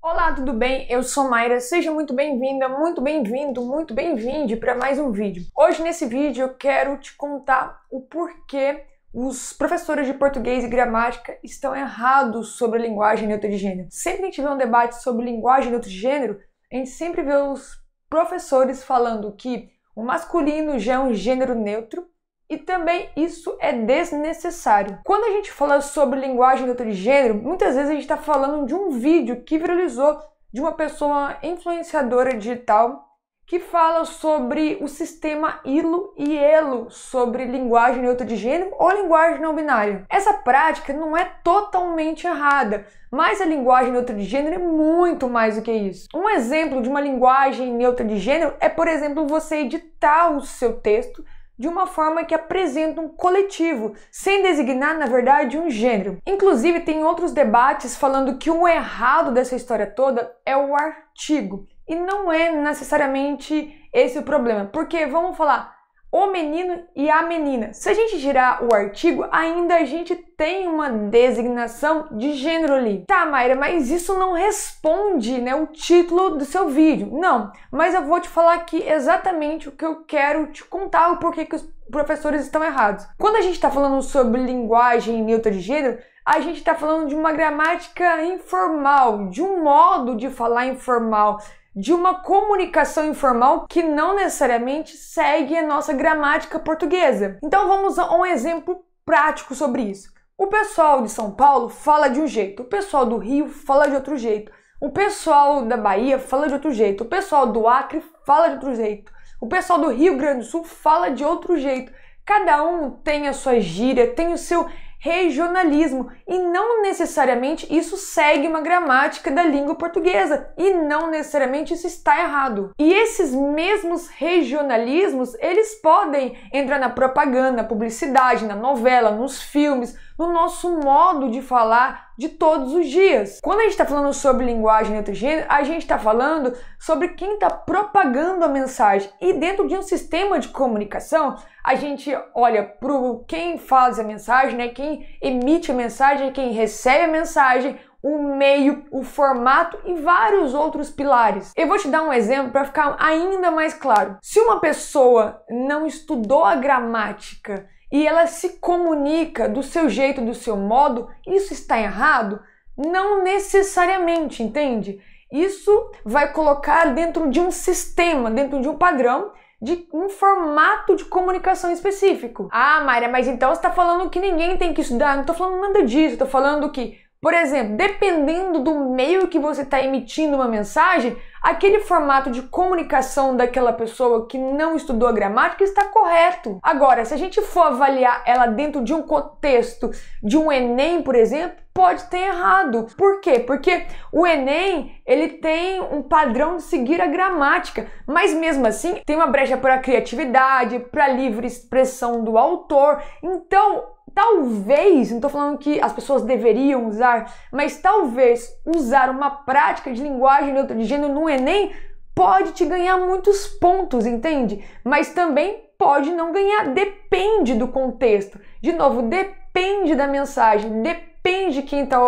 Olá, tudo bem? Eu sou Mayra, seja muito bem-vinda, muito bem-vindo, muito bem-vinde para mais um vídeo. Hoje nesse vídeo eu quero te contar o porquê os professores de português e gramática estão errados sobre a linguagem neutra de gênero. Sempre que a gente vê um debate sobre linguagem neutra de gênero, a gente sempre vê os professores falando que o masculino já é um gênero neutro e também isso é desnecessário. Quando a gente fala sobre linguagem neutra de gênero, muitas vezes a gente está falando de um vídeo que viralizou de uma pessoa influenciadora digital que fala sobre o sistema ILO e ELO sobre linguagem neutra de gênero ou linguagem não binária. Essa prática não é totalmente errada, mas a linguagem neutra de gênero é muito mais do que isso. Um exemplo de uma linguagem neutra de gênero é, por exemplo, você editar o seu texto de uma forma que apresenta um coletivo, sem designar, na verdade, um gênero. Inclusive, tem outros debates falando que o errado dessa história toda é o artigo. E não é necessariamente esse o problema, porque vamos falar o menino e a menina. Se a gente girar o artigo, ainda a gente tem uma designação de gênero ali. Tá, Mayra, mas isso não responde, né, o título do seu vídeo. Não, mas eu vou te falar aqui exatamente o que eu quero te contar, o porquê que os professores estão errados. Quando a gente está falando sobre linguagem neutra de gênero, a gente está falando de uma gramática informal, de um modo de falar informal, de uma comunicação informal que não necessariamente segue a nossa gramática portuguesa. Então vamos a um exemplo prático sobre isso. O pessoal de São Paulo fala de um jeito, o pessoal do Rio fala de outro jeito, o pessoal da Bahia fala de outro jeito, o pessoal do Acre fala de outro jeito, o pessoal do Rio Grande do Sul fala de outro jeito. Cada um tem a sua gíria, tem o seu regionalismo e não necessariamente isso segue uma gramática da língua portuguesa e não necessariamente isso está errado. E esses mesmos regionalismos, eles podem entrar na propaganda, na publicidade, na novela, nos filmes, no nosso modo de falar de todos os dias. Quando a gente está falando sobre linguagem neutra de gênero, a gente está falando sobre quem está propagando a mensagem. E dentro de um sistema de comunicação, a gente olha para quem faz a mensagem, né? Quem emite a mensagem, quem recebe a mensagem, o meio, o formato e vários outros pilares. Eu vou te dar um exemplo para ficar ainda mais claro. Se uma pessoa não estudou a gramática e ela se comunica do seu jeito, do seu modo, isso está errado? Não necessariamente, entende? Isso vai colocar dentro de um sistema, dentro de um padrão, de um formato de comunicação específico. Ah, Mayra, mas então você está falando que ninguém tem que estudar? Não estou falando nada disso, estou falando que, por exemplo, dependendo do meio que você está emitindo uma mensagem, aquele formato de comunicação daquela pessoa que não estudou a gramática está correto. Agora, se a gente for avaliar ela dentro de um contexto de um Enem, por exemplo, pode ter errado. Por quê? Porque o Enem, ele tem um padrão de seguir a gramática, mas mesmo assim tem uma brecha para a criatividade, para a livre expressão do autor. Então, talvez, não estou falando que as pessoas deveriam usar, mas talvez usar uma prática de linguagem neutra de gênero no Enem pode te ganhar muitos pontos, entende? Mas também pode não ganhar, depende do contexto. De novo, depende da mensagem, depende de quem está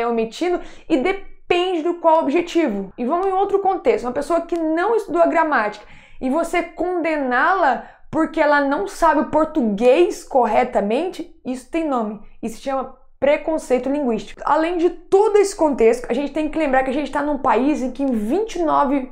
omitindo e depende do qual objetivo. E vamos em outro contexto, uma pessoa que não estudou a gramática e você condená-la porque ela não sabe o português corretamente, isso tem nome, isso se chama preconceito linguístico. Além de todo esse contexto, a gente tem que lembrar que a gente está num país em que 29%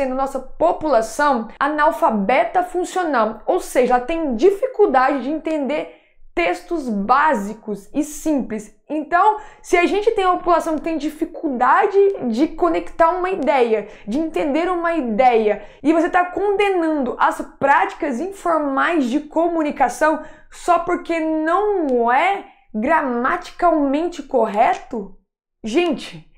da nossa população é analfabeta funcional, ou seja, ela tem dificuldade de entender textos básicos e simples. Então, se a gente tem uma população que tem dificuldade de conectar uma ideia, de entender uma ideia, e você está condenando as práticas informais de comunicação só porque não é gramaticalmente correto? Gente,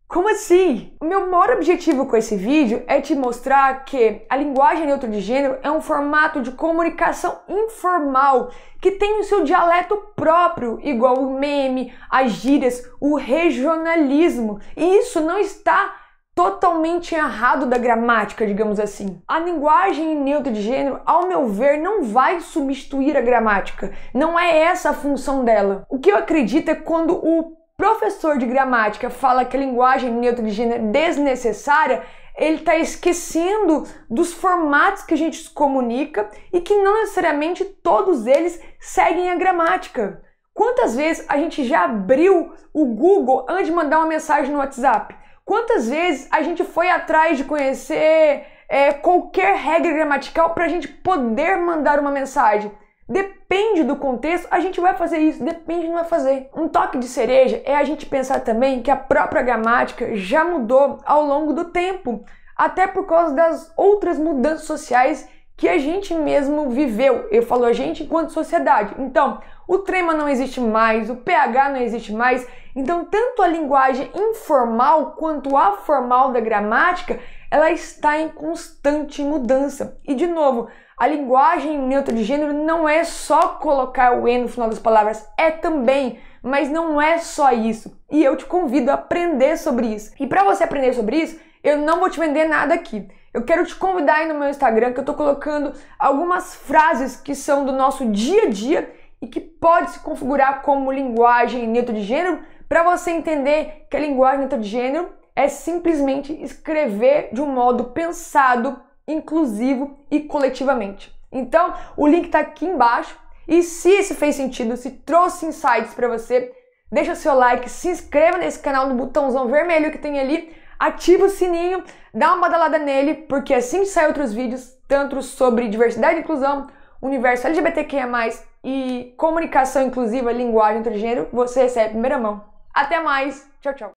como assim? O meu maior objetivo com esse vídeo é te mostrar que a linguagem neutra de gênero é um formato de comunicação informal que tem o seu dialeto próprio, igual o meme, as gírias, o regionalismo. E isso não está totalmente errado da gramática, digamos assim. A linguagem neutra de gênero, ao meu ver, não vai substituir a gramática. Não é essa a função dela. O que eu acredito é quando o professor de gramática fala que a linguagem neutra de gênero é desnecessária, ele está esquecendo dos formatos que a gente se comunica e que não necessariamente todos eles seguem a gramática. Quantas vezes a gente já abriu o Google antes de mandar uma mensagem no WhatsApp? Quantas vezes a gente foi atrás de conhecer qualquer regra gramatical para a gente poder mandar uma mensagem? Depende do contexto, a gente vai fazer isso, depende, não vai fazer. Um toque de cereja é a gente pensar também que a própria gramática já mudou ao longo do tempo, até por causa das outras mudanças sociais que a gente mesmo viveu. Eu falo a gente enquanto sociedade. Então, o trema não existe mais, o PH não existe mais. Então, tanto a linguagem informal quanto a formal da gramática, ela está em constante mudança. E, de novo, a linguagem neutra de gênero não é só colocar o E no final das palavras, é também, mas não é só isso. E eu te convido a aprender sobre isso. E para você aprender sobre isso, eu não vou te vender nada aqui. Eu quero te convidar aí no meu Instagram, que eu tô colocando algumas frases que são do nosso dia a dia e que pode se configurar como linguagem neutra de gênero, para você entender que a linguagem neutra de gênero é simplesmente escrever de um modo pensado, inclusivo e coletivamente. Então, o link está aqui embaixo e se isso fez sentido, se trouxe insights para você, deixa seu like, se inscreva nesse canal no botãozão vermelho que tem ali, ativa o sininho, dá uma badalada nele, porque assim que saem outros vídeos, tanto sobre diversidade e inclusão, universo LGBTQIA+, e comunicação inclusiva, linguagem neutra de gênero, você recebe em primeira mão. Até mais, tchau, tchau.